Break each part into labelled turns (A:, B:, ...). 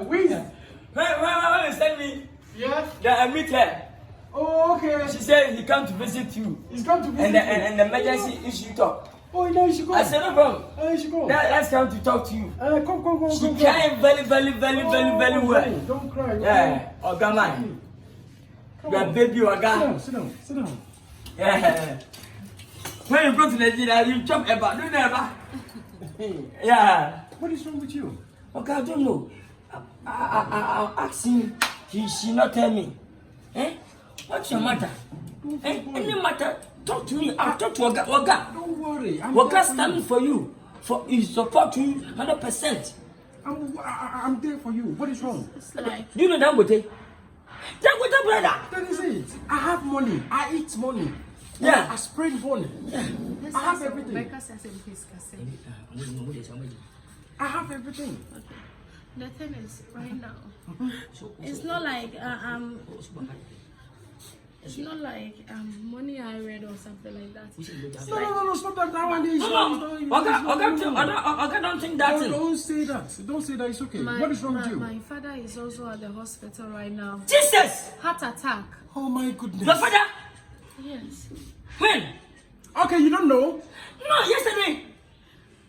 A: Wait.
B: When you send me,
A: Yeah.
B: then I meet her.
A: Oh, okay.
B: She said he come to visit you.
A: He's come to visit
B: And the emergency issue talk.
A: Oh, no, you should go.
B: I said no problem.
A: You should go.
B: Let's come to talk to you.
A: Come.
B: She came very well.
A: Don't cry.
B: Yeah, Oga man. You are baby Oga.
A: Sit down.
B: Yeah. When you go to Nigeria, you chop eba. Do you know eba? Yeah.
A: What is wrong with you?
B: Okay, I don't know. I asked him. She not tell me. Eh? What's your matter? Any matter? Talk to me. I'll talk to Oga.
A: Don't worry.
B: Oga standing for you. For he support you 100%.
A: I'm there for you. What is wrong?
C: It's like
B: Do you know Dangote? Dangote brother.
A: That is it. I have money. I eat money.
B: Yeah.
A: I spread money.
C: this
A: I have
C: is
A: everything.
C: Rebecca says in his cassette.
A: I have everything.
C: Okay. The thing is, right now, it's not like it's not like money I read or something like that.
A: No, stop that. That one is.
B: Oga don't think that thing.
A: Don't say that. Don't say that. It's okay. What is wrong with you?
C: My father is also at the hospital right now.
B: Jesus!
C: Heart attack.
A: Oh my goodness.
B: Your father?
C: Yes.
B: When?
A: Okay, you don't know.
B: No, yesterday.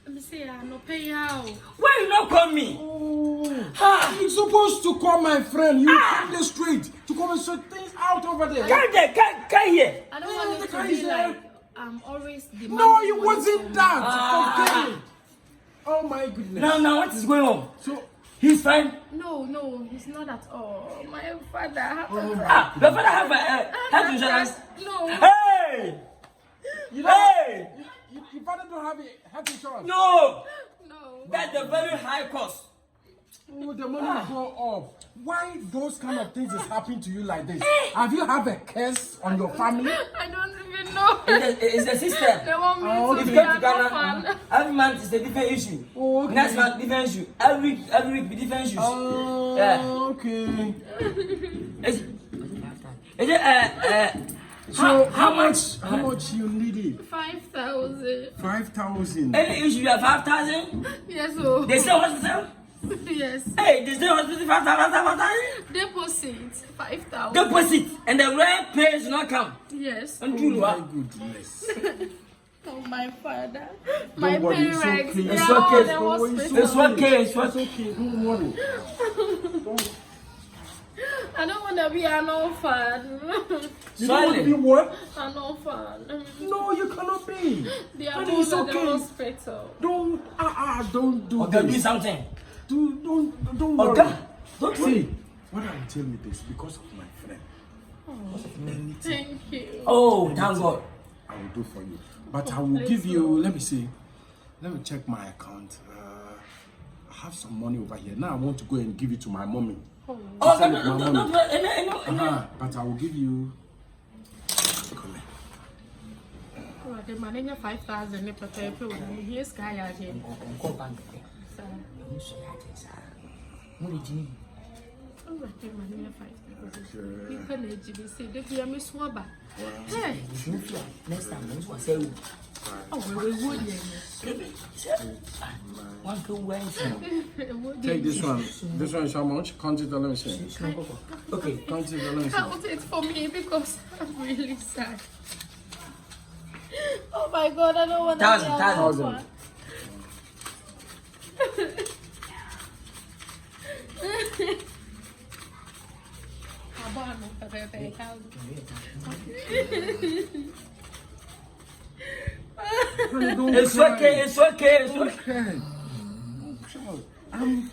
C: Let me see. I'm not paying how.
B: Why you not call me?
A: Oh, you're supposed to call my friend. You came the street to come and sort things out over there.
B: Come here.
C: I don't want it to be like I'm always demanding.
A: No, it
C: money
A: wasn't
C: from
A: that. Okay. Oh my goodness.
B: Now, what is going on?
A: So,
B: He's fine.
C: No, he's not at all. My father. Heart
A: Oh.
C: attack.
B: Your father have a health insurance.
C: No.
B: Hey!
A: you
B: Hey!
A: your father don't have a health insurance.
B: No!
C: No.
B: That's a very high cost.
A: Oh, the money go up. Why those kind of things is happening to you like this? Have you have a curse on your family?
C: I don't even know.
B: It's the system.
C: They want me
B: If
C: to
B: you
C: be
B: come to
C: an
B: Ghana,
C: orphan.
B: every month is a different issue.
A: Oh, okay.
B: Next month, different issue. Every week, be different issues.
A: Oh,
B: Yeah.
A: okay.
B: Is it
A: So
B: how
A: how much you need it?
C: 5,000.
A: 5,000.
B: any issue you have 5,000?
C: Yes, oh.
B: They say hospital?
C: Yes.
B: Hey, they say hospital 5,000?
C: Deposit 5,000.
B: Deposit and the rent pays not come.
C: Yes.
B: And
A: Oh
B: you
A: my
B: know
A: goodness.
C: Oh, my father. My
A: worry, it's
C: parents.
A: okay.
C: They
B: It's
C: are all
B: okay.
C: in the
A: Don't worry,
C: hospital.
B: It's okay.
A: It's okay. Don't worry. Don't.
C: I don't want to be an orphan.
A: You don't want to be what?
C: An orphan.
A: No, you cannot be.
C: They are
A: But
C: all
A: it's
C: at the
A: okay.
C: hospital.
A: Don't do
B: Okay, do
A: this.
B: something.
A: Don't worry.
B: Okay. Don't
A: See,
B: worry.
A: what I tell you this because of my friend. Anything
C: Thank you.
B: Oh, thank God.
A: I will do for you. But I will give you, let me see. Let me check my account. I have some money over here. Now I want to go and give it to my mommy.
B: Oh,
A: Send
B: no,
A: it to my
B: no, no,
A: mommy.
B: no.
A: But I will give you. Come here.
C: Oh, the money 5,000. They prepare for me. Here's Sky again. Sir. Oh, the money 5,000. You can HBC. They give me swabber. Hey.
B: Next time, I say,
C: Oh, we would.
B: one, two, Wednesday.
A: Take this one. This one is how much? Count it, let me see.
B: Okay.
A: Count it, let me see.
C: Count it for me because I'm really sad. Oh my God, I don't want to
B: Thousand,
C: be
B: thousand.
C: an orphan.
A: Honey, don't
B: It's
A: cry.
B: okay, it's okay, it's
A: Don't
B: okay.
A: cry. I'm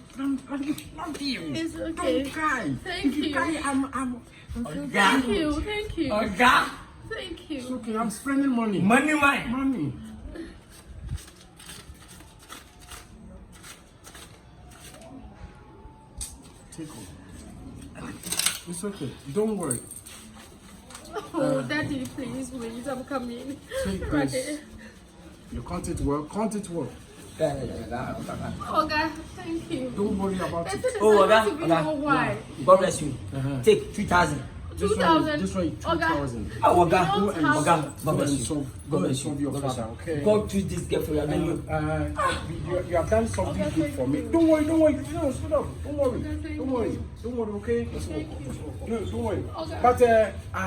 A: love you.
C: It's okay.
A: Don't cry.
C: Thank
A: If you
C: you.
A: cry, I'm
C: Thank you, thank you,
B: Oga,
C: thank
A: It's
C: you.
A: okay. I'm spending money.
B: money mine.
A: Money. Take over. It's okay. Don't worry.
C: Oh, Daddy, please, please, I'm coming.
A: Take
C: Daddy.
A: this. You count it well. Count it well.
C: Oh, God, thank you.
A: Don't worry about
C: The
A: it.
C: thing is,
B: Oh,
C: I want to be
B: Oga,
C: know why.
B: God bless you.
A: Uh-huh.
B: Take 3,000.
A: This
C: 2,000.
A: This way, 2,000.
B: Oh,
C: Don't have-
B: Oga,
A: Go and
B: bless you.
A: solve. Go and solve your father. Okay.
B: God treat this girl for you. Then you.
A: You have done something good for me. Don't worry. No, stop. Don't worry. Okay. No, don't worry.
C: Okay.
A: But I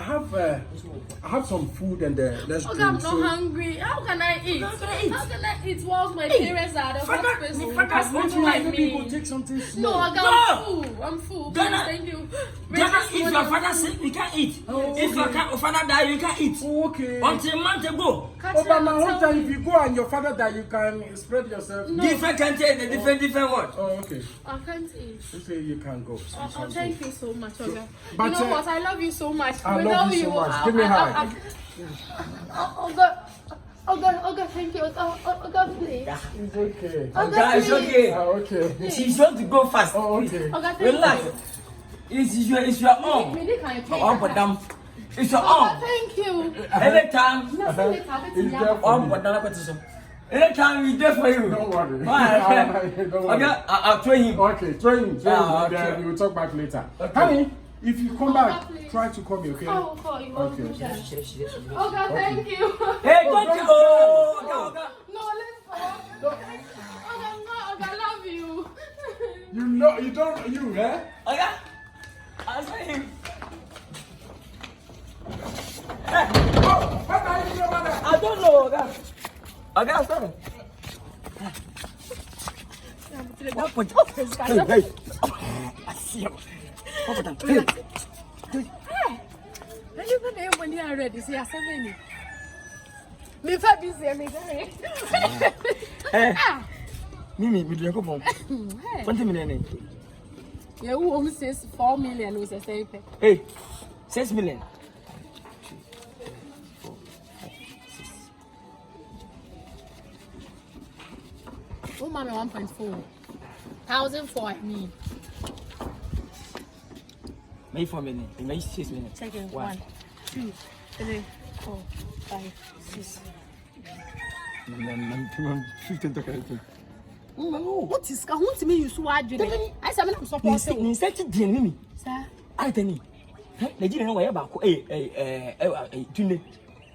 A: have some food and let's
C: Okay,
A: drink.
C: I'm not hungry. How can I eat?
B: How can I eat?
C: How can I eat whilst my parents are at the
B: Father,
C: hospital?
B: Father,
C: People
A: Maybe
C: like
A: people
C: me.
A: take something
C: No,
A: small.
C: I'm full.
B: Ghana-
C: Please, thank you.
B: Ghana,
C: Raise
B: if
C: this
B: your
C: money.
B: father sick, you can't eat.
A: Oh,
B: If your father die, you can't eat.
A: Oh, okay.
B: Until a month ago,
C: Catch
A: Oh, but
C: them
A: my
C: and
A: whole
C: tell
A: time,
C: me.
A: if you go and your father die, you can spread yourself.
C: No.
B: different country, the different word.
A: Oh, okay.
C: I can't eat.
A: You say you can go.
C: Oh, thank you so much, Oga.
A: But,
C: You know what? I love you so much.
A: I
C: Without
A: love you so much. Give me a hug.
C: Oga, thank you. Oga, please.
A: It's okay.
B: Okay, it's okay.
A: Okay.
B: She's going to go fast.
A: Oh, okay.
C: Oga, thank
B: Relax.
C: you.
B: It's your own.
C: Really can't pay.
B: Oh, but damn. It's your
C: Oga,
B: own.
C: thank you.
B: Anytime.
C: No, see later, I'll
A: It's
C: bet
A: there
C: you.
A: for
B: Oh,
A: me.
B: but damn. Anytime we there for you.
A: Don't worry.
B: Alright.
A: Don't worry.
B: Okay, I'll train him.
A: Okay, train.
B: Ah,
A: Then
B: okay.
A: we will talk back later.
B: Okay.
A: Honey, if you come back,
C: please.
A: try to call me, okay?
C: I will call you.
A: Okay.
C: Oga, thank you.
B: Hey, don't you? Oh, okay.
C: No, let's go. Oga, I love you.
A: You know, you don't, you, eh?
B: Okay. I'll train him.
A: Oh, what are you doing, mother?
B: I don't know, okay. Okay, I'm sorry. What put? Hey. I see you. What put that?
C: When you are ready, see, I said, me busy, me
B: Hey. Mimi, we drink up 20 million.
C: You won't say 4 million was a safe.
B: Hey, 6 million.
C: 1.4 thousand for I need.
B: Make 4 million. Make 6 million.
C: Second 1, 2, 3, 4, 5, 6.
B: 15 to 30.
C: What is going to me? You swag. I said, I'm supposed
B: Ni seti di Mimi.
C: Sir,
B: I tell you. Nigeria no way back.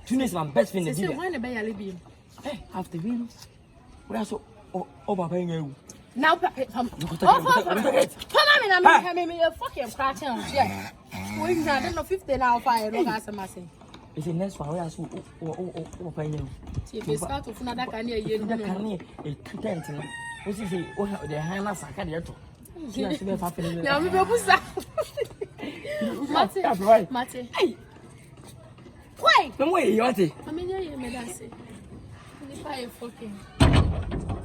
B: Tune is my best friend
C: say,
B: Nigeria.
C: why the bay alibi?
B: Hey, after we we are so over paying you.
C: Now, come on, I'm fucking crashing. Yeah. Well, I don't know 50 now, 5. Don't ask my say.
B: It's the next one. We are so paying you.
C: If you start to find that can you
B: That can be a tent. What is it? Oh, the Hannah Sakadia.
C: now we will put Mate, Mate.
B: Hey,
C: Why?
B: no way, you want it.
C: I mean, yeah, me that's it. If I fucking.